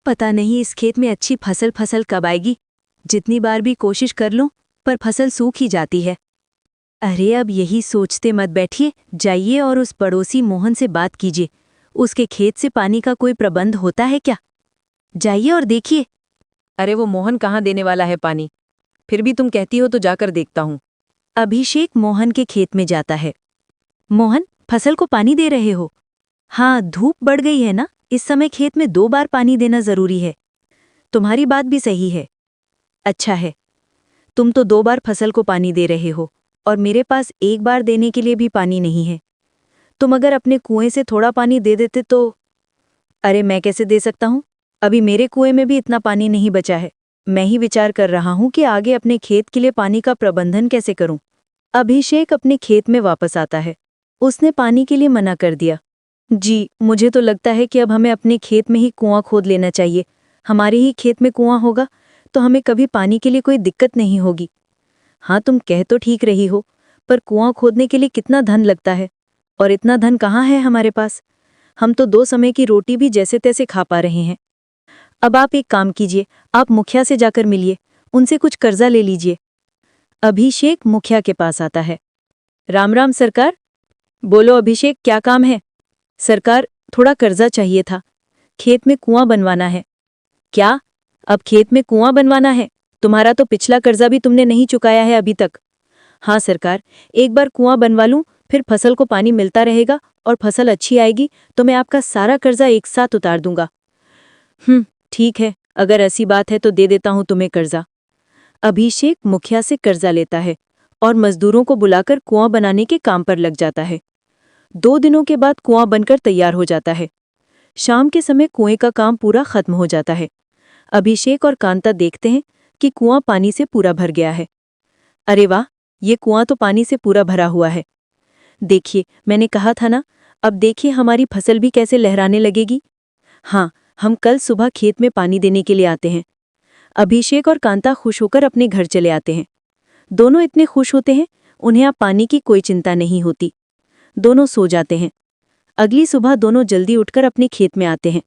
पता नहीं इस खेत में अच्छी फसल कब आएगी। जितनी बार भी कोशिश कर लूं पर फसल सूख ही जाती है। अरे अब यही सोचते मत बैठिए, जाइए और उस पड़ोसी मोहन से बात कीजिए। उसके खेत से पानी का कोई प्रबंध होता है क्या? जाइए और देखिए। अरे वो मोहन कहाँ देने वाला है पानी? फिर भी तुम कहती हो तो जाकर देखता हूँ। अभिषेक मोहन के खेत में जाता है। मोहन, फसल को पानी दे रहे हो? हाँ, धूप बढ़ गई है ना, इस समय खेत में 2 बार पानी देना जरूरी है। तुम्हारी बात भी सही है। अच्छा है, तुम तो 2 बार फसल को पानी दे रहे हो और मेरे पास 1 बार देने के लिए भी पानी नहीं है। तुम अगर अपने कुएं से थोड़ा पानी दे देते तो। अरे मैं कैसे दे सकता हूँ? अभी मेरे कुएं में भी इतना पानी नहीं बचा है। मैं ही विचार कर रहा हूँ कि आगे अपने खेत के लिए पानी का प्रबंधन कैसे करूँ। अभिषेक अपने खेत में वापस आता है। उसने पानी के लिए मना कर दिया। जी, मुझे तो लगता है कि अब हमें अपने खेत में ही कुआं खोद लेना चाहिए। हमारे ही खेत में कुआं होगा तो हमें कभी पानी के लिए कोई दिक्कत नहीं होगी। हाँ, तुम कह तो ठीक रही हो, पर कुआं खोदने के लिए कितना धन लगता है, और इतना धन कहाँ है हमारे पास। हम तो 2 समय की रोटी भी जैसे तैसे खा पा रहे हैं। अब आप एक काम कीजिए, आप मुखिया से जाकर मिलिए, उनसे कुछ कर्जा ले लीजिए। अभिषेक मुखिया के पास आता है। राम राम सरकार। बोलो अभिषेक, क्या काम है? सरकार, थोड़ा कर्जा चाहिए था, खेत में कुआं बनवाना है। क्या? अब खेत में कुआं बनवाना है? तुम्हारा तो पिछला कर्जा भी तुमने नहीं चुकाया है अभी तक। हाँ सरकार, एक बार कुआं बनवा लूं, फिर फसल को पानी मिलता रहेगा और फसल अच्छी आएगी तो मैं आपका सारा कर्जा एक साथ उतार दूंगा। ठीक है, अगर ऐसी बात है तो दे देता हूं तुम्हें कर्जा। अभिषेक मुखिया से कर्जा लेता है और मजदूरों को बुलाकर कुआं बनाने के काम पर लग जाता है। 2 दिनों के बाद कुआं बनकर तैयार हो जाता है। शाम के समय कुएं का काम पूरा खत्म हो जाता है। अभिषेक और कांता देखते हैं कि कुआं पानी से पूरा भर गया है। अरे वाह, ये कुआं तो पानी से पूरा भरा हुआ है। देखिए, मैंने कहा था ना, अब देखिए हमारी फसल भी कैसे लहराने लगेगी। हाँ, हम कल सुबह खेत में पानी देने के लिए आते हैं। अभिषेक और कांता खुश होकर अपने घर चले आते हैं। दोनों इतने खुश होते हैं, उन्हें अब पानी की कोई चिंता नहीं होती। दोनों सो जाते हैं। अगली सुबह दोनों जल्दी उठकर अपने खेत में आते हैं।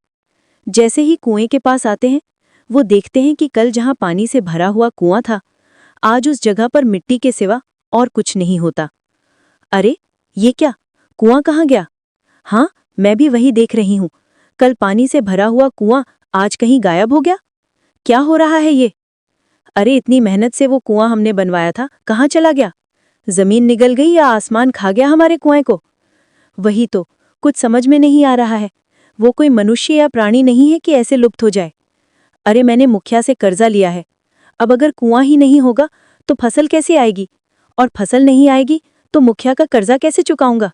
जैसे ही कुएं के पास आते हैं, वो देखते हैं कि कल जहां पानी से भरा हुआ कुआं था, आज उस जगह पर मिट्टी के सिवा और कुछ नहीं होता। अरे ये क्या, कुआं कहाँ गया? हाँ, मैं भी वही देख रही हूँ। कल पानी से भरा हुआ कुआं आज कहीं गायब हो गया। क्या हो रहा है ये? अरे इतनी मेहनत से वो कुआं हमने बनवाया था, कहाँ चला गया? जमीन निगल गई या आसमान खा गया हमारे कुएं को? वही तो, कुछ समझ में नहीं आ रहा है। वो कोई मनुष्य या प्राणी नहीं है कि ऐसे लुप्त हो जाए। अरे मैंने मुखिया से कर्जा लिया है, अब अगर कुआं ही नहीं होगा तो फसल कैसे आएगी, और फसल नहीं आएगी तो मुखिया का कर्जा कैसे चुकाऊंगा?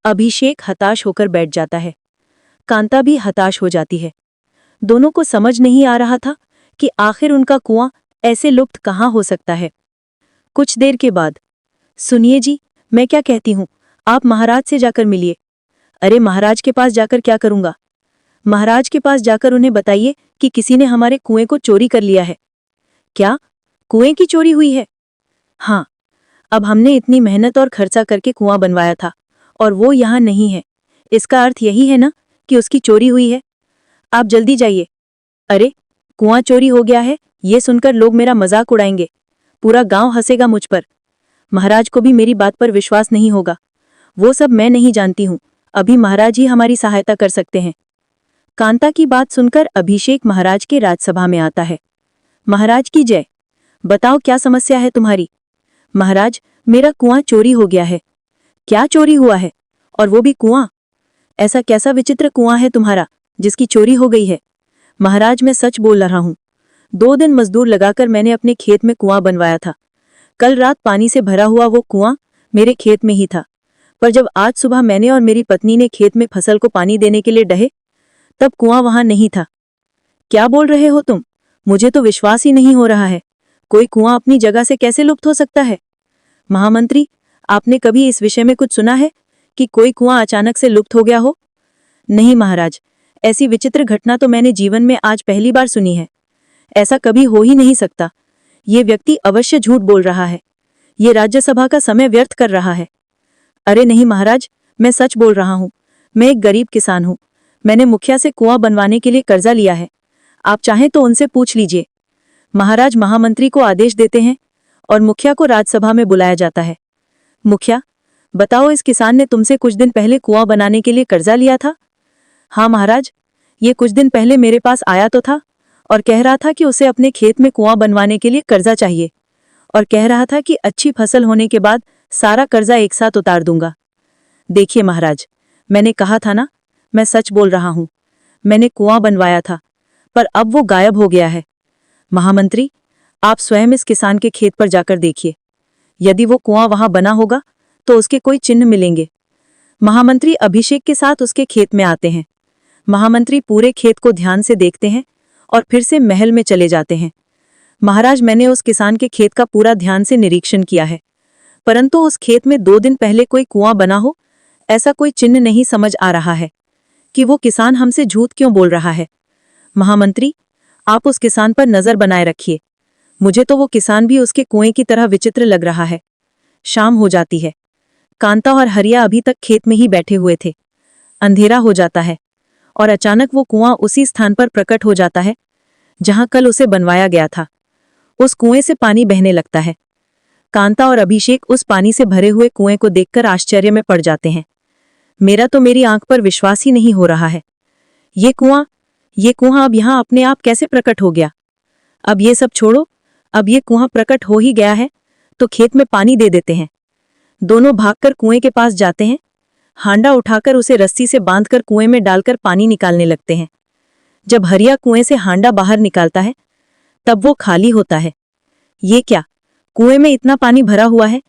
अभिषेक हताश होकर बैठ जाता है। कांता भी हताश हो जाती है। दोनों को समझ नहीं आ रहा था कि आखिर उनका कुआं ऐसे लुप्त कहाँ हो सकता है। कुछ देर के बाद, सुनिए जी, मैं क्या कहती हूँ, आप महाराज से जाकर मिलिए। अरे महाराज के पास जाकर क्या करूंगा? महाराज के पास जाकर उन्हें बताइए कि किसी ने हमारे कुएं को चोरी कर लिया है। क्या? कुएं की चोरी हुई है? हाँ, अब हमने इतनी मेहनत और खर्चा करके कुआं बनवाया था और वो यहाँ नहीं है। इसका अर्थ यही है ना कि उसकी चोरी हुई है। आप जल्दी जाइए। अरे, कुआं चोरी हो गया है, ये सुनकर लोग मेरा मजाक उड़ाएंगे। पूरा गांव हंसेगा मुझ पर। महाराज को भी मेरी बात पर विश्वास नहीं होगा। वो सब मैं नहीं जानती हूँ, अभी महाराज ही हमारी सहायता कर सकते हैं। कांता की बात सुनकर अभिषेक महाराज के राजसभा में आता है। महाराज की जय। बताओ क्या समस्या है तुम्हारी? महाराज, मेरा कुआं चोरी हो गया है। क्या चोरी हुआ है? और वो भी कुआं? ऐसा कैसा विचित्र कुआं है तुम्हारा जिसकी चोरी हो गई है? महाराज, मैं सच बोल रहा हूँ। 2 दिन मजदूर लगाकर मैंने अपने खेत में कुआं बनवाया था। कल रात पानी से भरा हुआ वो कुआं मेरे खेत में ही था, पर जब आज सुबह मैंने और मेरी पत्नी ने खेत में फसल को पानी देने के लिए डहे, तब कुआं वहां नहीं था। क्या बोल रहे हो तुम? मुझे तो विश्वास ही नहीं हो रहा है। कोई कुआं अपनी जगह से कैसे लुप्त हो सकता है? महामंत्री, आपने कभी इस विषय में कुछ सुना है कि कोई कुआं अचानक से लुप्त हो गया हो? नहीं महाराज, ऐसी विचित्र घटना तो मैंने जीवन में आज पहली बार सुनी है। ऐसा कभी हो ही नहीं सकता। ये व्यक्ति अवश्य झूठ बोल रहा है। ये राज्यसभा का समय व्यर्थ कर रहा है। अरे नहीं महाराज, मैं सच बोल रहा हूँ। मैं एक गरीब किसान हूँ। मैंने मुखिया से कुआं बनवाने के लिए कर्जा लिया है। आप चाहें तो उनसे पूछ लीजिए। महाराज महामंत्री को आदेश देते हैं और मुखिया को राजसभा में बुलाया जाता है। मुखिया, बताओ, इस किसान ने तुमसे कुछ दिन पहले कुआं बनाने के लिए कर्जा लिया था? हाँ महाराज, ये कुछ दिन पहले मेरे पास आया तो था और कह रहा था कि उसे अपने खेत में कुआं बनवाने के लिए कर्जा चाहिए और कह रहा था कि अच्छी फसल होने के बाद सारा कर्जा एक साथ उतार दूंगा। देखिए महाराज, मैंने कहा था ना, मैं सच बोल रहा हूं। मैंने कुआं बनवाया था, पर अब वो गायब हो गया है। महामंत्री, आप स्वयं इस किसान के खेत पर जाकर देखिए। यदि वो कुआं वहां बना होगा तो उसके कोई चिन्ह मिलेंगे। महामंत्री अभिषेक के साथ उसके खेत में आते हैं। महामंत्री पूरे खेत को ध्यान से देखते हैं और फिर से महल में चले जाते हैं। महाराज, मैंने उस किसान के खेत का पूरा ध्यान से निरीक्षण किया है, परंतु उस खेत में 2 दिन पहले कोई कुआं बना हो, ऐसा कोई चिन्ह नहीं समझ आ रहा है कि वो किसान हमसे झूठ क्यों बोल रहा है। महामंत्री, आप उस किसान पर नजर बनाए रखिए। मुझे तो वो किसान भी उसके कुएं की तरह विचित्र लग रहा है। शाम हो जाती है। कांता और हरिया अभी तक खेत में ही बैठे हुए थे। अंधेरा हो जाता है और अचानक वो कुआं उसी स्थान पर प्रकट हो जाता है जहां कल उसे बनवाया गया था। उस कुएं से पानी बहने लगता है। कांता और अभिषेक उस पानी से भरे हुए कुएं को देखकर आश्चर्य में पड़ जाते हैं। मेरा तो मेरी आंख पर विश्वास ही नहीं हो रहा है। ये कुआं अब यहां अपने आप कैसे प्रकट हो गया? अब ये सब छोड़ो, अब ये कुआं प्रकट हो ही गया है तो खेत में पानी दे देते हैं। दोनों भागकर कुएं के पास जाते हैं। हांडा उठाकर उसे रस्सी से बांधकर कुएं में डालकर पानी निकालने लगते हैं। जब हरिया कुएं से हांडा बाहर निकालता है तब वो खाली होता है। ये क्या, कुएं में इतना पानी भरा हुआ है,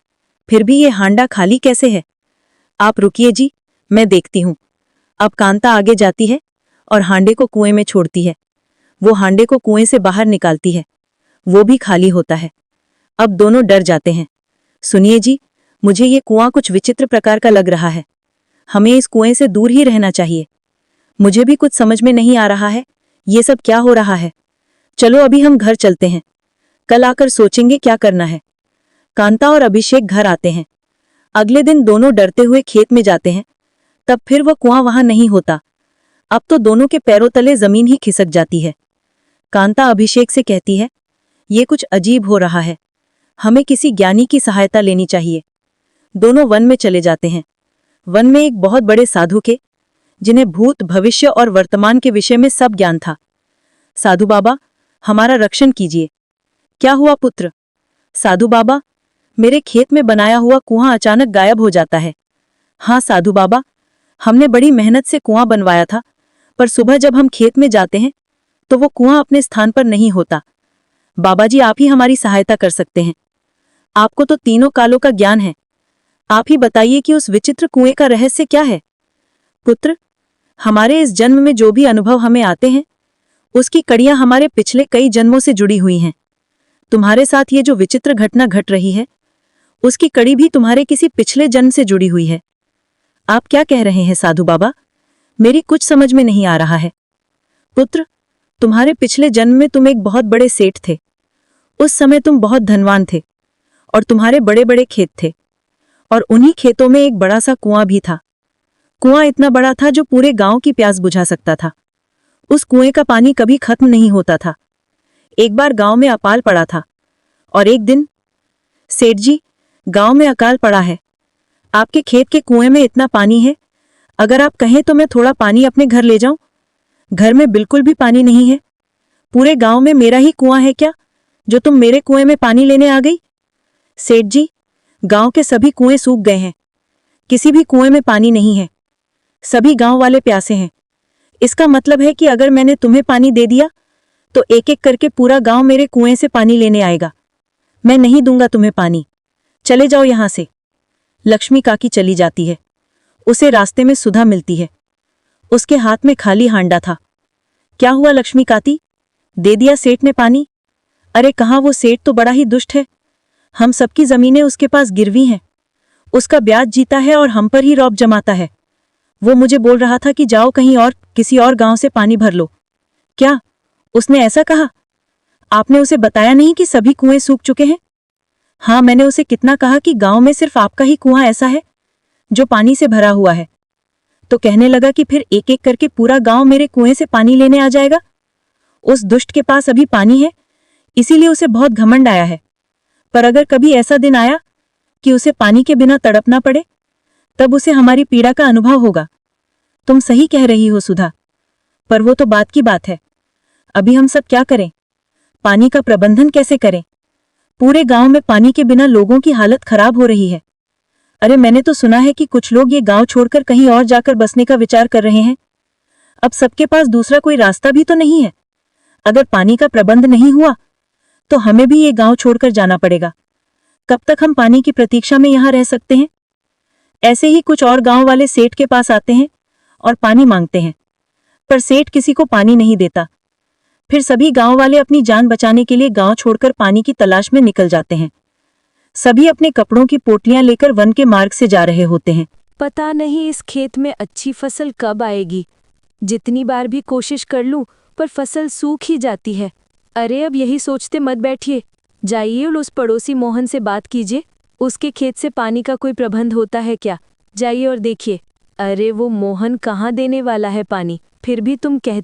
फिर भी ये हांडा खाली कैसे है? आप रुकिए जी, मैं देखती हूं। अब कांता आगे जाती है और हांडे को कुएं में छोड़ती है। वो हांडे को कुएं से बाहर निकालती है, वो भी खाली होता है। अब दोनों डर जाते हैं। सुनिए जी, मुझे ये कुआं कुछ विचित्र प्रकार का लग रहा है। हमें इस कुएं से दूर ही रहना चाहिए। मुझे भी कुछ समझ में नहीं आ रहा है, ये सब क्या हो रहा है। चलो अभी हम घर चलते हैं, कल आकर सोचेंगे क्या करना है। कांता और अभिषेक घर आते हैं। अगले दिन दोनों डरते हुए खेत में जाते हैं। तब फिर वह कुआं वहां नहीं होता। अब तो दोनों के पैरों तले जमीन ही खिसक जाती है। कांता अभिषेक से कहती है, ये कुछ अजीब हो रहा है, हमें किसी ज्ञानी की सहायता लेनी चाहिए। दोनों वन में चले जाते हैं। वन में एक बहुत बड़े साधु के, जिन्हें भूत, भविष्य और वर्तमान के विषय में सब ज्ञान था। साधु बाबा, हमारा रक्षण कीजिए। क्या हुआ पुत्र? साधु बाबा, मेरे खेत में बनाया हुआ कुआं अचानक गायब हो जाता है। हाँ साधु बाबा, हमने बड़ी मेहनत से कुआं बनवाया था, पर सुबह जब हम खेत में जाते हैं तो वो कुआं अपने स्थान पर नहीं होता। बाबा जी, आप ही हमारी सहायता कर सकते हैं। आपको तो तीनों कालों का ज्ञान है। आप ही बताइए कि उस विचित्र कुएं का रहस्य क्या है। पुत्र, हमारे इस जन्म में जो भी अनुभव हमें आते हैं उसकी कड़ियां हमारे पिछले कई जन्मों से जुड़ी हुई हैं। तुम्हारे साथ ये जो विचित्र घटना घट रही है उसकी कड़ी भी तुम्हारे किसी पिछले जन्म से जुड़ी हुई है। आप क्या कह रहे हैं साधु बाबा? मेरी कुछ समझ में नहीं आ रहा है। पुत्र, तुम्हारे पिछले जन्म में तुम एक बहुत बड़े सेठ थे। उस समय तुम बहुत धनवान थे और तुम्हारे बड़े बड़े खेत थे, और उन्हीं खेतों में एक बड़ा सा कुआं भी था। कुआं इतना बड़ा था जो पूरे गांव की प्यास बुझा सकता था। उस कुएं का पानी कभी खत्म नहीं होता था। एक बार गांव में अकाल पड़ा था और एक दिन, सेठ जी, गांव में अकाल पड़ा है। आपके खेत के कुएं में इतना पानी है, अगर आप कहें तो मैं थोड़ा पानी अपने घर ले जाऊं। घर में बिल्कुल भी पानी नहीं है। पूरे गांव में मेरा ही कुआं है क्या जो तुम मेरे कुएं में पानी लेने आ गई? सेठ जी, गांव के सभी कुएं सूख गए हैं, किसी भी कुएं में पानी नहीं है। सभी गांव वाले प्यासे हैं। इसका मतलब है कि अगर मैंने तुम्हें पानी दे दिया तो एक एक करके पूरा गांव मेरे कुएं से पानी लेने आएगा। मैं नहीं दूंगा तुम्हें पानी, चले जाओ यहां से। लक्ष्मी काकी चली जाती है। उसे रास्ते में सुधा मिलती है। उसके हाथ में खाली हांडा था। क्या हुआ लक्ष्मी काकी, दे दिया सेठ ने पानी? अरे कहाँ, वो सेठ तो बड़ा ही दुष्ट है। हम सबकी जमीनें उसके पास गिरवी हैं। उसका ब्याज जीता है और हम पर ही रौब जमाता है। वो मुझे बोल रहा था कि जाओ कहीं और, किसी और गांव से पानी भर लो। क्या उसने ऐसा कहा? आपने उसे बताया नहीं कि सभी कुएं सूख चुके हैं? हाँ, मैंने उसे कितना कहा कि गांव में सिर्फ आपका ही कुआं ऐसा है जो पानी से भरा हुआ है। तो कहने लगा कि फिर एक एक करके पूरा गांव मेरे कुएं से पानी लेने आ जाएगा। उस दुष्ट के पास अभी पानी है, इसीलिए उसे बहुत घमंड आया है। पर अगर कभी ऐसा दिन आया कि उसे पानी के बिना तड़पना पड़े, तब उसे हमारी पीड़ा का अनुभव होगा। तुम सही कह रही हो सुधा, पर वो तो बात की बात है। अभी हम सब क्या करें? पानी का प्रबंधन कैसे करें? पूरे गांव में पानी के बिना लोगों की हालत खराब हो रही है। अरे मैंने तो सुना है कि कुछ लोग ये गांव छोड़कर कहीं और जाकर बसने का विचार कर रहे हैं। अब सबके पास दूसरा कोई रास्ता भी तो नहीं है। अगर पानी का प्रबंध नहीं हुआ तो हमें भी ये गांव छोड़कर जाना पड़ेगा। कब तक हम पानी की प्रतीक्षा में यहां रह सकते हैं? ऐसे ही कुछ और गांव वाले सेठ के पास आते हैं और पानी मांगते हैं, पर सेठ किसी को पानी नहीं देता। फिर सभी गांव वाले अपनी जान बचाने के लिए गांव छोड़कर पानी की तलाश में निकल जाते हैं। सभी अपने कपड़ों की पोटलियां लेकर वन के मार्ग से जा रहे होते हैं। पता नहीं इस खेत में अच्छी फसल कब आएगी। जितनी बार भी कोशिश कर लूं, पर फसल सूख ही जाती है। अरे अब यही सोचते मत बैठिए, जाइए और उस पड़ोसी मोहन से बात कीजिए। उसके खेत से पानी का कोई प्रबंध होता है क्या? जाइए और देखिए। अरे वो मोहन कहाँ देने वाला है पानी, फिर भी तुम कहते